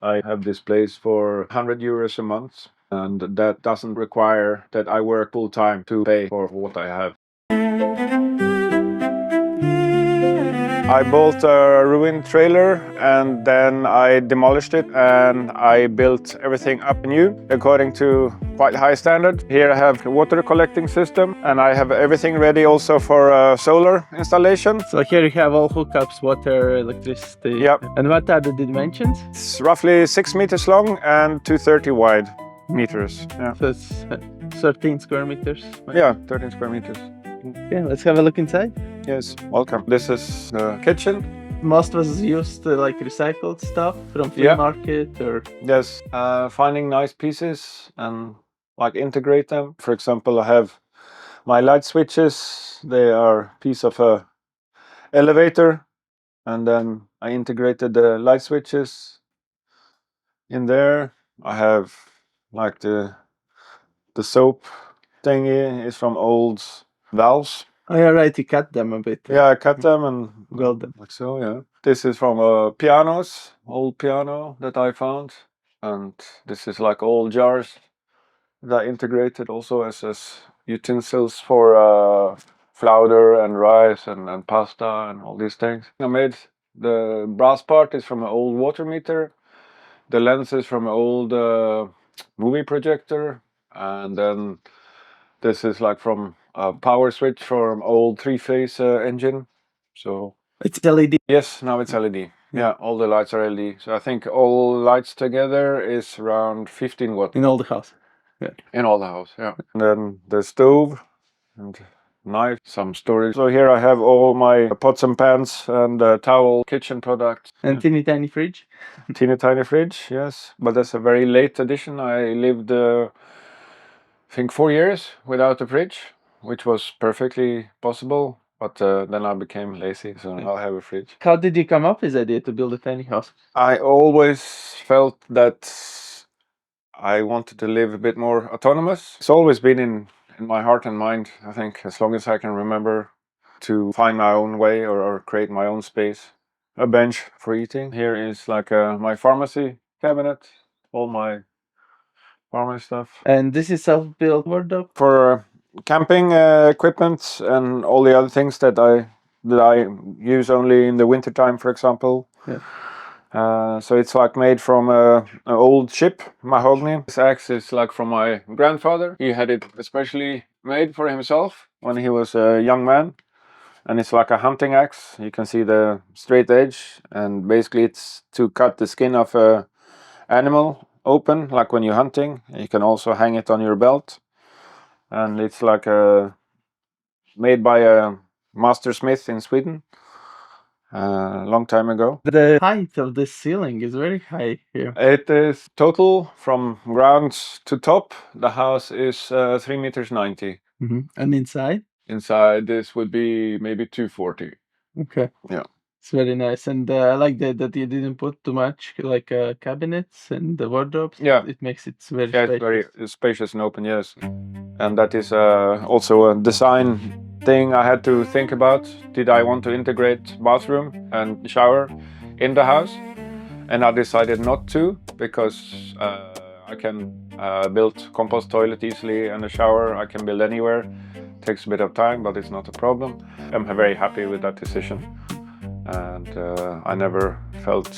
I have this place for €100 a month, and that doesn't require that I work full time to pay for what I have. I bought a ruined trailer and then I demolished it and I built everything up new according to quite high standard. Here I have a water collecting system and I have everything ready also for solar installation. So here you have all hookups, water, electricity. Yep. And what are the dimensions? It's roughly 6 meters long and 230 wide meters. Yeah, So it's 13 square meters. yeah, 13 square meters. Yeah, let's have a look inside. Yes, welcome. This is the kitchen. Most was used like recycled stuff from flea Yeah. market or... Yes, finding nice pieces and like integrate them. For example, I have my light switches. They are a piece of a elevator, and then I integrated the light switches in there. I have like the soap thingy is from old valves. Oh, yeah, right, you cut them a bit. Yeah, I cut them and Weld them. like so. Yeah, this is from pianos, old piano that I found, and this is like old jars that I integrated also as utensils for flour and rice and pasta and all these things. I made the brass part is from an old water meter, the lens is from an old movie projector, and then this is like from a power switch from old three-phase engine. So It's LED. yes, now it's LED. Yeah, all the lights are LED. So I think all lights together is around 15 watt In all the house. in all the house. Yeah. And then the stove and knife, some storage. So here I have all my pots and pans and towel, kitchen products. And teeny tiny fridge. Teeny tiny fridge, yes. But that's a very late addition. I lived, I think, 4 years without a fridge, which was perfectly possible. But then I became lazy, so I'll have a fridge. How did you come up with the idea to build a tiny house? I always felt that I wanted to live a bit more autonomous. It's always been in my heart and mind, I think, as long as I can remember, to find my own way or create my own space. A bench for eating. Here is like my pharmacy cabinet, all my pharmacy stuff. And this is self-built wardrobe. For camping equipment and all the other things that I use only in the wintertime, for example. Yeah. So it's like made from an old ship, mahogany. This axe is like from my grandfather. He had it especially made for himself when he was a young man. And it's like a hunting axe. You can see the straight edge, and basically it's to cut the skin of a animal open, like when you're hunting. You can also hang it on your belt. And it's like made by a master smith in Sweden a long time ago. The height of this ceiling is very high here. It is total from ground to top. The house is 3 meters 90. And inside? Inside this would be maybe 240. Okay. Yeah. It's very nice, and I like that you didn't put too much like cabinets and the wardrobes. Yeah. It makes it very Yeah, spacious. it's very spacious and open, yes. And that is also a design thing I had to think about. Did I want to integrate bathroom and shower in the house? And I decided not to, because I can build compost toilet easily, and a shower I can build anywhere. Takes a bit of time, but it's not a problem. I'm very happy with that decision. And I never felt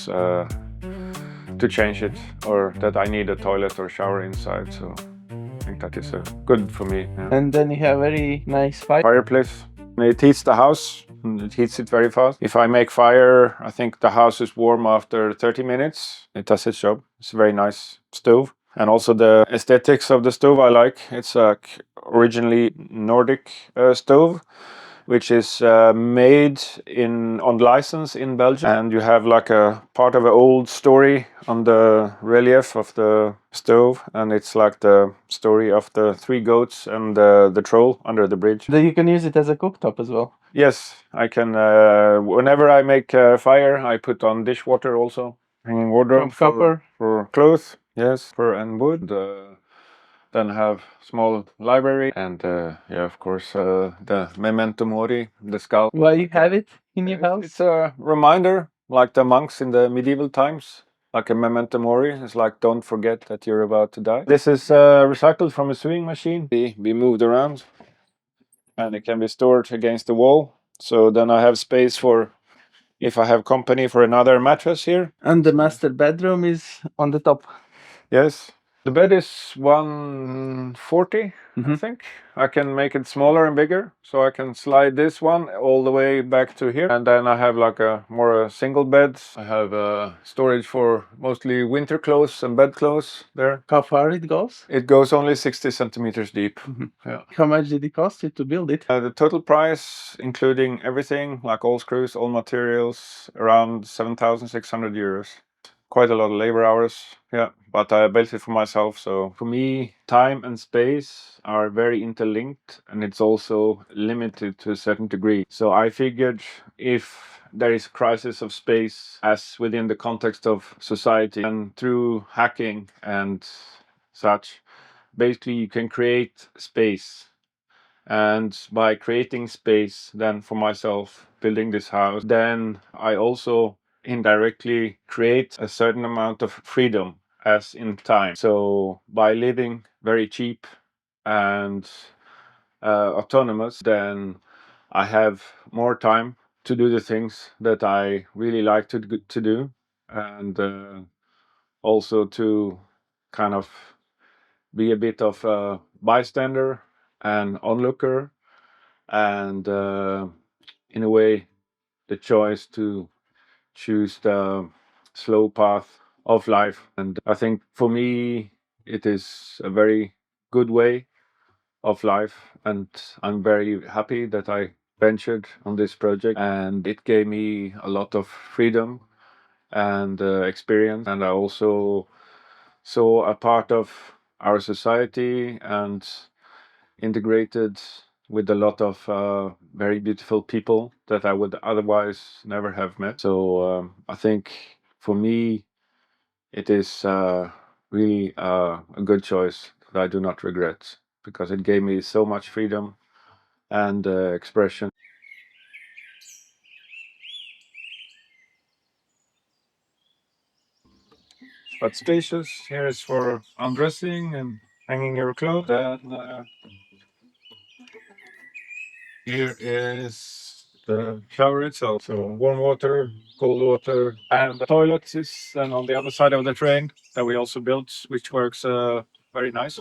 to change it or that I need a toilet or shower inside, so I think that is good for me. Yeah. And then you have very nice Fireplace. It heats the house, and it heats it very fast. If I make fire, I think the house is warm after 30 minutes. It does its job. It's a very nice stove. And also the aesthetics of the stove I like. It's a originally Nordic stove, which is made on license in Belgium. And you have like a part of an old story on the relief of the stove. And it's like the story of the 3 goats and the troll under the bridge. You can use it as a cooktop as well. Yes, I can. Whenever I make fire, I put on dishwater also. Hanging wardrobe From copper. for clothes. Yes, fur and wood. Then have small library, and yeah, of course, the memento mori, the skull. Why you have it in your house? It's a reminder, like the monks in the medieval times. like a memento mori. It's like, don't forget that you're about to die. This is recycled from a sewing machine. Be moved around, and it can be stored against the wall. So then I have space for if I have company for another mattress here. And the master bedroom is on the top. Yes. The bed is 140, I think. I can make it smaller and bigger, so I can slide this one all the way back to here. And then I have like a more single bed. I have storage for mostly winter clothes and bed clothes there. How far it goes? It goes only 60 centimeters deep. Yeah. How much did it cost you to build it? The total price, including everything, like all screws, all materials, around 7,600 euros. Quite a lot of labor hours, yeah, but I built it for myself. So for me, time and space are very interlinked, and it's also limited to a certain degree. So I figured if there is a crisis of space as within the context of society, and through hacking and such, basically you can create space. And by creating space then for myself, building this house, then I also indirectly create a certain amount of freedom as in time. So by living very cheap and autonomous, then I have more time to do the things that I really like to do, and also to kind of be a bit of a bystander and onlooker, and in a way the choice to choose the slow path of life. And I think for me it is a very good way of life, and I'm very happy that I ventured on this project, and it gave me a lot of freedom and experience. And I also saw a part of our society and integrated with a lot of very beautiful people that I would otherwise never have met. So I think for me it is really a good choice that I do not regret, because it gave me so much freedom and expression. But spacious. Here is for undressing and hanging your clothes. And here is the shower itself. So warm water, cold water, and the toilet is then on the other side of the train that we also built, which works very nice.